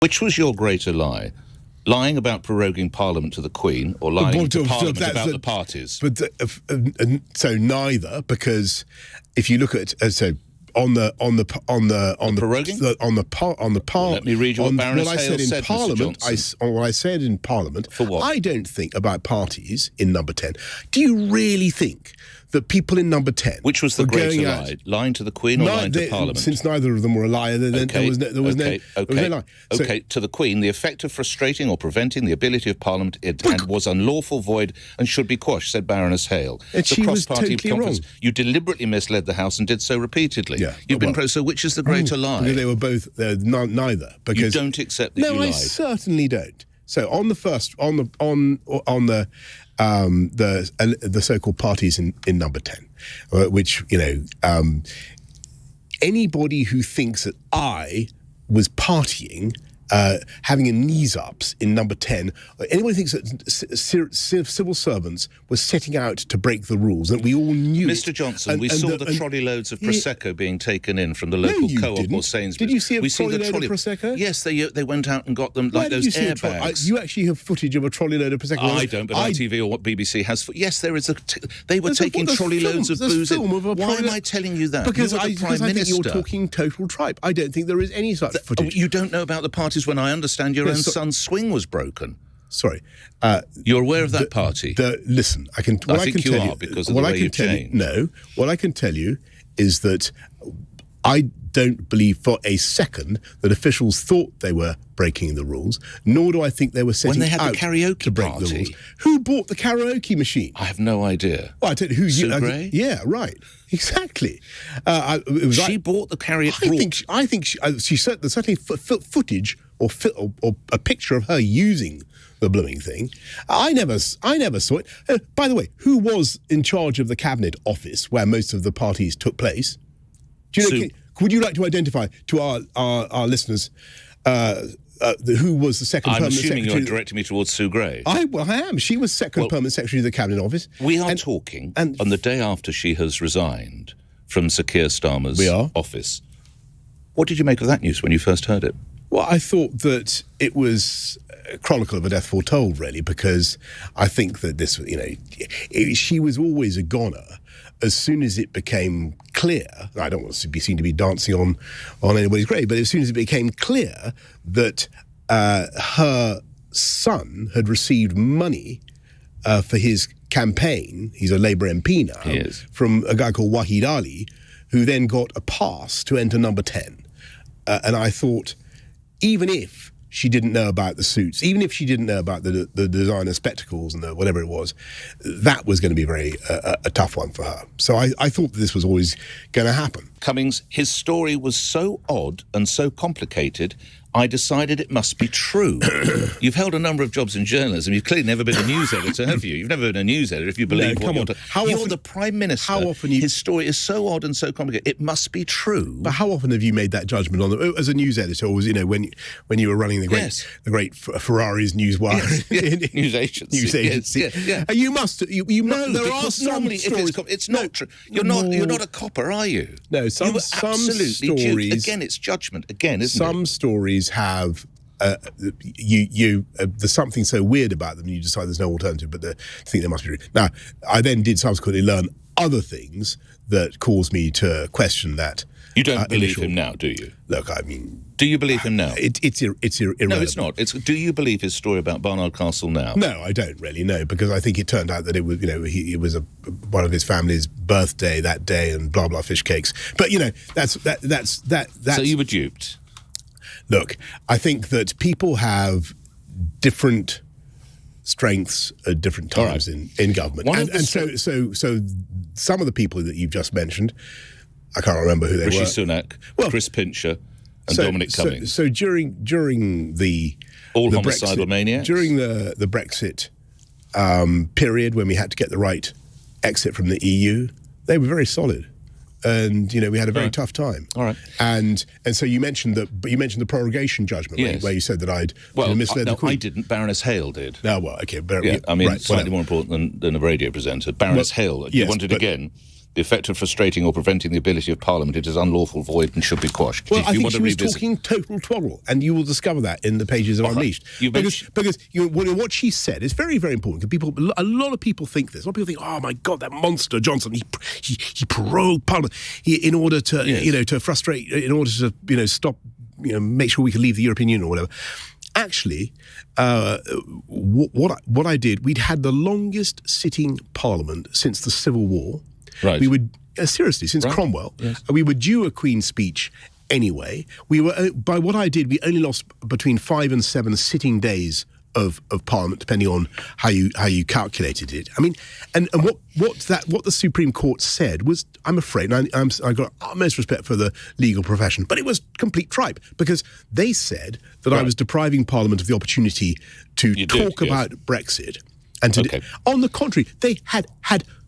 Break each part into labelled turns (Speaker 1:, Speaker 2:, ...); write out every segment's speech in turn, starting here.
Speaker 1: Which was your greater lie? Lying about proroguing Parliament to the Queen, or lying to Parliament about the parties?
Speaker 2: But so neither, because if you look at on the
Speaker 1: proroguing? Let me read you what Baroness Hale said,
Speaker 2: Parliament. What I said in Parliament.
Speaker 1: For what?
Speaker 2: I don't think about parties in Number 10. Do you really think that people in Number 10...
Speaker 1: Which was the greater lie? Lying to the Queen or lying to Parliament?
Speaker 2: Since neither of them were a liar, there was no lie.
Speaker 1: Okay, to the Queen, the effect of frustrating or preventing the ability of Parliament was unlawful, void, and should be quashed, said Baroness Hale.
Speaker 2: And she was totally wrong.
Speaker 1: You deliberately misled the House and did so repeatedly.
Speaker 2: Yeah,
Speaker 1: so which is the greater lie?
Speaker 2: They were both neither. Because
Speaker 1: you don't accept that you lied?
Speaker 2: No, I certainly don't. So on the first, on the so-called parties in Number 10, which, anybody who thinks that I was partying, having a knees-ups in Number 10, anybody thinks that civil servants were setting out to break the rules, and we all knew
Speaker 1: Mr. Johnson, we saw the trolley loads of Prosecco being taken in from the local co-op or Sainsbury's.
Speaker 2: Did you see a trolley load of Prosecco?
Speaker 1: Yes, they went out and got them, like those airbags.
Speaker 2: You actually have footage of a trolley load of Prosecco.
Speaker 1: I don't, but ITV or what BBC has. Yes, there is they were taking trolley loads of booze in. Why am I telling you that?
Speaker 2: Because I think you're talking total tripe. I don't think there is any such footage.
Speaker 1: You don't know about the parties when I understand your own son's swing was broken.
Speaker 2: Sorry.
Speaker 1: You're aware of that party?
Speaker 2: Listen, I think you are
Speaker 1: because of the way you've changed.
Speaker 2: No, what I can tell you is that I don't believe for a second that officials thought they were breaking the rules, nor do I think they were setting out
Speaker 1: when they had the karaoke
Speaker 2: to break
Speaker 1: party.
Speaker 2: The rules. Who bought the karaoke machine?
Speaker 1: I have no idea.
Speaker 2: Well, I tell you who.
Speaker 1: Sue Gray?
Speaker 2: Yeah, right. Exactly.
Speaker 1: She bought the karaoke.
Speaker 2: I think she certainly footage or a picture of her using the blooming thing. I never saw it. By the way, who was in charge of the Cabinet Office where most of the parties took place? Do you know? Would you like to identify to our listeners who was the second permanent secretary?
Speaker 1: I'm assuming you're directing me towards Sue Gray.
Speaker 2: I am. She was second permanent secretary of the Cabinet Office.
Speaker 1: We are talking on the day after she has resigned from Sir Keir Starmer's office. What did you make of that news when you first heard it?
Speaker 2: Well, I thought that it was a chronicle of a death foretold, really, because I think that this, she was always a goner. As soon as it became clear, I don't want to be seen to be dancing on anybody's grave, but as soon as it became clear that her son had received money for his campaign, he's a Labour MP now, from a guy called Wahid Ali, who then got a pass to enter Number 10. And I thought, even if she didn't know about the suits, even if she didn't know about the designer spectacles and whatever it was, that was going to be a tough one for her. So I thought that this was always going to happen.
Speaker 1: Cummings, his story was so odd and so complicated, I decided it must be true. You've held a number of jobs in journalism. You've clearly never been a news editor, have you? You've never been a news editor, if you believe what you're doing. You're the Prime Minister. How often his story is so odd and so complicated. It must be true.
Speaker 2: But how often have you made that judgment on as a news editor, or was when you were running the great Ferrari's Newswire
Speaker 1: news agency?
Speaker 2: Yeah. You must.
Speaker 1: No,
Speaker 2: there are some
Speaker 1: normally
Speaker 2: stories.
Speaker 1: If it's not true. You're not a copper, are you?
Speaker 2: No, some stories.
Speaker 1: Again, it's judgment. Again, isn't
Speaker 2: some stories have there's something so weird about them, you decide there's no alternative, but I think they must be true. Now, I then did subsequently learn other things that caused me to question that.
Speaker 1: You don't believe him now, do you?
Speaker 2: Look, I mean,
Speaker 1: do you believe him now?
Speaker 2: It's irrelevant.
Speaker 1: No, it's not. Do you believe his story about Barnard Castle now?
Speaker 2: No, I don't really know, because I think it turned out that it was, it was one of his family's birthday that day and blah blah fish cakes. But that's.
Speaker 1: So you were duped.
Speaker 2: Look, I think that people have different strengths at different times in government, so some of the people that you've just mentioned, I can't remember who they were.
Speaker 1: Rishi Sunak, Chris Pincher, and Dominic Cummings.
Speaker 2: So during the
Speaker 1: homicidal
Speaker 2: Brexit,
Speaker 1: maniacs,
Speaker 2: during the Brexit period when we had to get the right exit from the EU, they were very solid. And we had a very tough time.
Speaker 1: All right.
Speaker 2: And so you mentioned the prorogation judgment where you said that I'd misled the Queen.
Speaker 1: I didn't. Baroness Hale did.
Speaker 2: No, well, okay.
Speaker 1: Slightly more important than a radio presenter. Baroness Hale. You want it again? The effect of frustrating or preventing the ability of Parliament, it is unlawful, void, and should be quashed.
Speaker 2: Well, I think she was talking total twaddle, and you will discover that in the pages of Unleashed. Because what she said is very, very important. A lot of people think this. A lot of people think, oh my God, that monster Johnson, he prorogued Parliament in order to, to frustrate, in order to, stop, make sure we can leave the European Union or whatever. Actually, what I did, we'd had the longest sitting Parliament since the Civil War.
Speaker 1: Right.
Speaker 2: We would seriously since Cromwell. Yes. We were due a Queen's speech anyway. We were by what I did. We only lost between 5 and 7 sitting days of Parliament, depending on how you calculated it. I mean, and what the Supreme Court said was, I'm afraid, and I got utmost respect for the legal profession, but it was complete tripe, because they said that I was depriving Parliament of the opportunity to talk about Brexit. And on the contrary, they had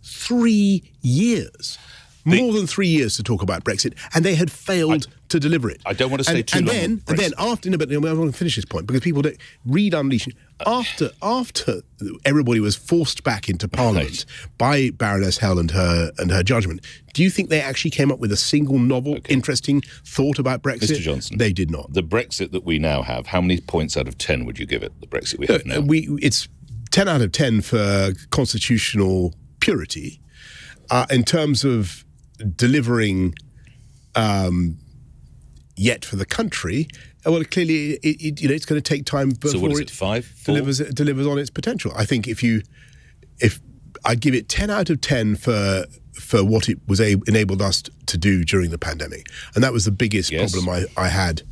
Speaker 2: 3 years, more than 3 years to talk about Brexit, and they had failed to deliver it.
Speaker 1: I don't want to say too long.
Speaker 2: And then after, but I want to finish this point, because people don't read Unleashed. After everybody was forced back into Parliament by Baroness Hell and her judgment, do you think they actually came up with a single novel, interesting thought about Brexit?
Speaker 1: Mr. Johnson,
Speaker 2: they did not.
Speaker 1: The Brexit that we now have, how many points out of 10 would you give it? The Brexit we have now.
Speaker 2: It's 10 out of 10 for constitutional purity. In terms of delivering yet for the country, well, clearly it's going to take time before
Speaker 1: it 5, 4?
Speaker 2: delivers on its potential. I think if I'd give it 10 out of 10 for what it was enabled us to do during the pandemic, and that was the biggest problem I had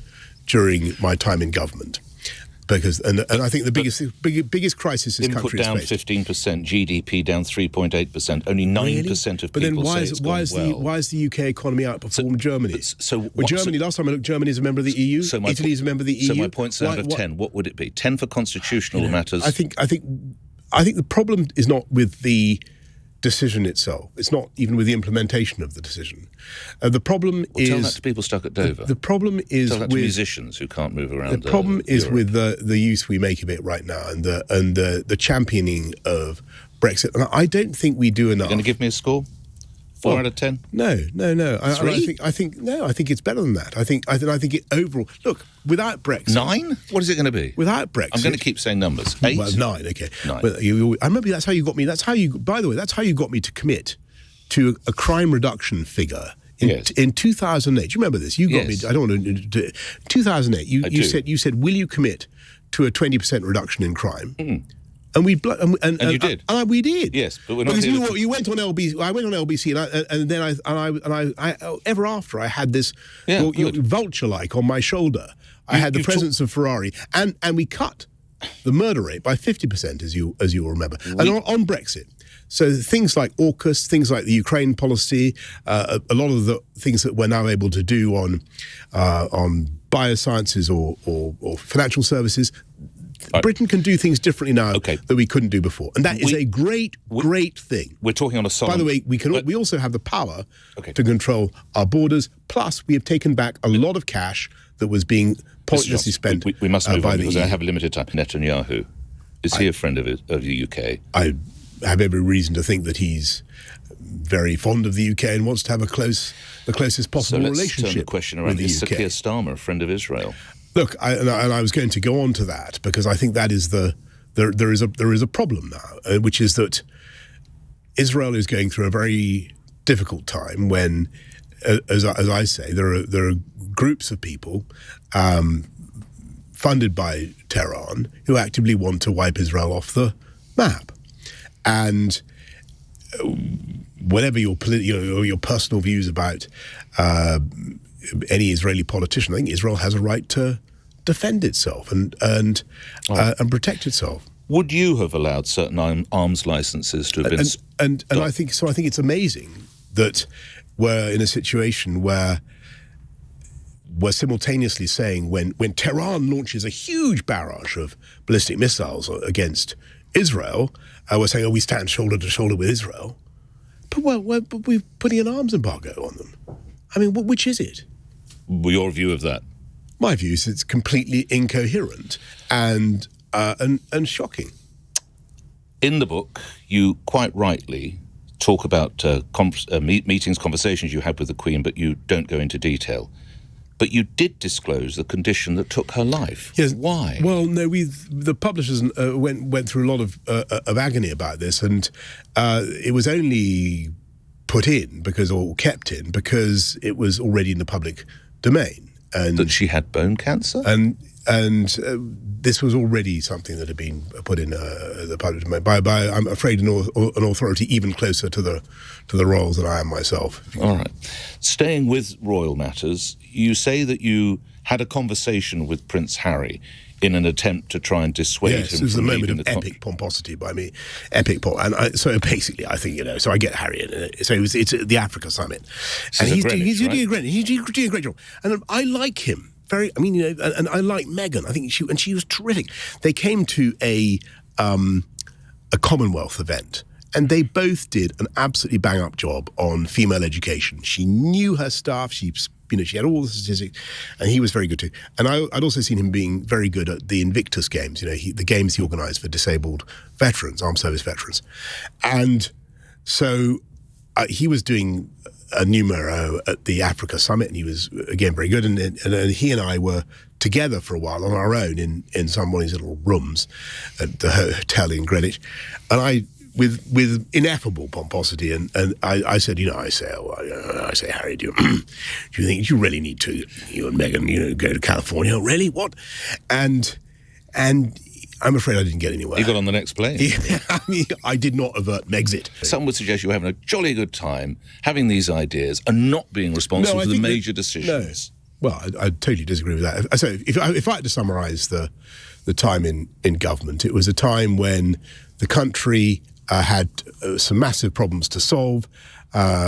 Speaker 2: during my time in government. Because and I think the biggest crisis this country has faced.
Speaker 1: Input down 15%, GDP down 3.8%. Only 9% of people say it's gone well.
Speaker 2: Why is the UK economy outperformed Germany? Last time I looked, Germany is a member of the EU. Italy is a member of the EU.
Speaker 1: So my points out of 10, what would it be? 10 for constitutional matters.
Speaker 2: I think the problem is not with the decision itself. It's not even with the implementation of the decision. The problem is...
Speaker 1: Tell that to people stuck at Dover.
Speaker 2: The problem is
Speaker 1: tell that to musicians who can't move around.
Speaker 2: The problem is with the use we make of it right now, and the championing of Brexit. And I don't think we do enough.
Speaker 1: You're going to give me a score? 4 out of 10?
Speaker 2: No.
Speaker 1: 3?
Speaker 2: I think it's better than that. I think it overall. Look, without Brexit,
Speaker 1: 9? What is it going to be?
Speaker 2: Without Brexit,
Speaker 1: I'm going to keep saying numbers. 8.
Speaker 2: Well, 9. Okay.
Speaker 1: 9.
Speaker 2: But I remember that's how you got me. By the way, that's how you got me to commit to a crime reduction figure. In 2008, do you remember this? You got me. I don't want to do it. 2008. You said, will you commit to a 20% reduction in crime?
Speaker 1: Mm.
Speaker 2: And we
Speaker 1: and you did.
Speaker 2: We did.
Speaker 1: Yes, but we're not.
Speaker 2: Because you went on LBC. I went on LBC, and then I ever after I had this vulture-like on my shoulder. I had the presence of Ferrari, and we cut the murder rate by 50%, as you will remember. And on Brexit. So things like AUKUS, things like the Ukraine policy, a lot of the things that we're now able to do on biosciences or financial services. Britain can do things differently now that we couldn't do before, and that is a great thing.
Speaker 1: We're talking on a solemn...
Speaker 2: By the way, we also have the power to control our borders. Plus, we have taken back a lot of cash that was being pointlessly spent.
Speaker 1: We must move on because
Speaker 2: I
Speaker 1: have a limited time. Netanyahu, is he a friend of the UK?
Speaker 2: I have every reason to think that he's very fond of the UK and wants to have the closest possible relationship.
Speaker 1: So let's turn the question around. Is Sir Keir Starmer a friend of Israel?
Speaker 2: Look, I was going to go on to that because I think that is there is a problem now, which is that Israel is going through a very difficult time when, as I say, there are groups of people funded by Tehran who actively want to wipe Israel off the map, and whatever your personal views about any Israeli politician, I think Israel has a right to defend itself and protect itself.
Speaker 1: Would you have allowed certain arms licenses to have been?
Speaker 2: And I think so. I think it's amazing that we're in a situation where we're simultaneously saying when Tehran launches a huge barrage of ballistic missiles against Israel, we're saying, we stand shoulder to shoulder with Israel, but we're putting an arms embargo on them. I mean, which is it?
Speaker 1: Your view of that?
Speaker 2: My view is it's completely incoherent and shocking.
Speaker 1: In the book, you quite rightly talk about meetings, conversations you had with the Queen, but you don't go into detail. But you did disclose the condition that took her life.
Speaker 2: Yes.
Speaker 1: Why?
Speaker 2: Well, no, the publishers went through a lot of agony about this, and it was only put in kept in because it was already in the public domain. And
Speaker 1: that she had bone cancer?
Speaker 2: And this was already something that had been put in the public domain by I'm afraid, an authority even closer to the royals than I am myself.
Speaker 1: All right. Staying with royal matters, you say that you had a conversation with Prince Harry in an attempt to try and dissuade him from leaving the country. Yes, it was a moment of
Speaker 2: epic pomposity by me. So basically, I think, so I get Harry in it. So it's the Africa summit. And he's doing a great job. And I like him. And I like Meghan. I think she was terrific. They came to a Commonwealth event, and they both did an absolutely bang-up job on female education. She knew her stuff. She had all the statistics, and he was very good too. And I'd also seen him being very good at the Invictus Games. The games he organised for disabled veterans, armed service veterans, and so he was doing a numero at the Africa Summit, and he was, again, very good. And he and I were together for a while on our own in some of these little rooms at the hotel in Greenwich. And I, with ineffable pomposity, and I said, I say, Harry, do you think you really need to, you and Meghan, go to California? Really? What? And I'm afraid I didn't get anywhere.
Speaker 1: You got on the next plane.
Speaker 2: I did not avert Megxit.
Speaker 1: Some would suggest you were having a jolly good time, having these ideas, and not being responsible for the major decisions.
Speaker 2: No. Well, I totally disagree with that. So if I had to summarise the time in government, it was a time when the country had some massive problems to solve.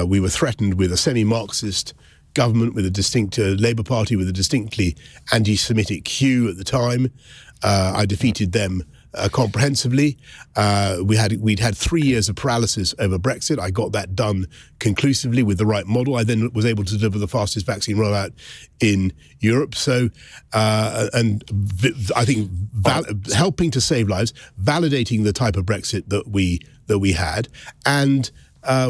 Speaker 2: We were threatened with a semi-Marxist government, with a distinct Labour Party with a distinctly anti-Semitic hue at the time. I defeated them comprehensively. We'd had 3 years of paralysis over Brexit. I got that done conclusively with the right model. I then was able to deliver the fastest vaccine rollout in Europe. So, I think helping to save lives, validating the type of Brexit that we had, and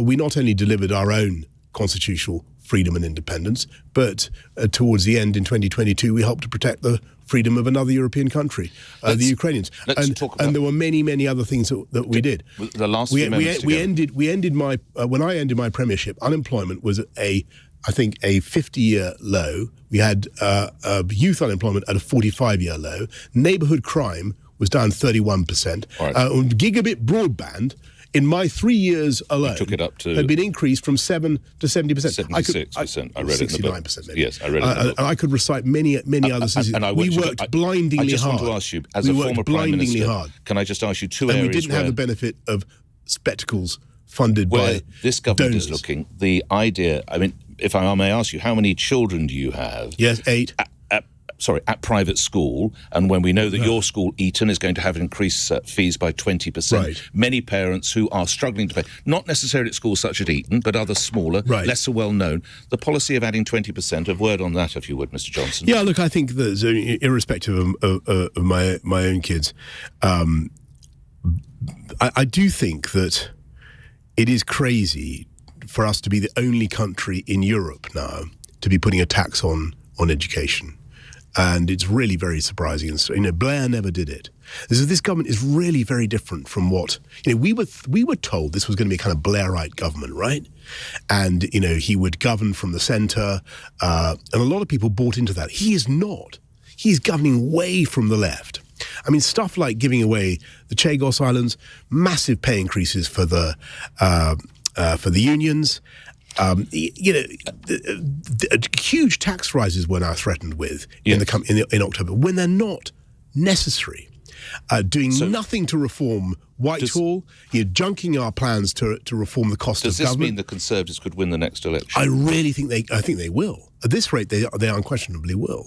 Speaker 2: we not only delivered our own constitutional freedom and independence, but towards the end in 2022, we helped to protect the freedom of another European country, the Ukrainians. And there were many, many other things that we did.
Speaker 1: The last few moments
Speaker 2: we ended my when I ended my premiership, unemployment was I think a 50-year low. We had youth unemployment at a 45-year low. Neighbourhood crime was down 31%.
Speaker 1: Right.
Speaker 2: Gigabit broadband, in my 3 years alone,
Speaker 1: took it up to
Speaker 2: had been increased from 7 to 70%.
Speaker 1: 76%. I read
Speaker 2: 69%, maybe.
Speaker 1: Yes, I read it in the book.
Speaker 2: And I could recite many others.
Speaker 1: We
Speaker 2: worked blindingly hard.
Speaker 1: I just want to ask you, as a former Prime Minister, can I just ask you two areas
Speaker 2: we didn't have the benefit of spectacles funded
Speaker 1: where
Speaker 2: by
Speaker 1: this government
Speaker 2: donors.
Speaker 1: Is looking, the idea, if I may ask you, how many children do you have?
Speaker 2: Yes, 8.
Speaker 1: At private school, and when we know that your school, Eton, is going to have increased fees by 20%,
Speaker 2: right.
Speaker 1: Many parents who are struggling to pay, not necessarily at schools such as Eton, but other smaller,
Speaker 2: right.
Speaker 1: lesser well-known, the policy of adding 20%, a word on that, if you would, Mr. Johnson.
Speaker 2: Yeah, look, I think that irrespective of my own kids, I do think that it is crazy for us to be the only country in Europe now to be putting a tax on education. And it's really very surprising. And Blair never did it. This government is really very different from what we were told this was going to be a kind of Blairite government, right? And he would govern from the centre, and a lot of people bought into that. He is not. He's governing way from the left. Stuff like giving away the Chagos Islands, massive pay increases for the unions. Huge tax rises were now threatened with in October when they're not necessary. Doing nothing to reform Whitehall, junking our plans to reform the cost of government.
Speaker 1: Does this mean the Conservatives could win the next election?
Speaker 2: I think they will. At this rate, they unquestionably will.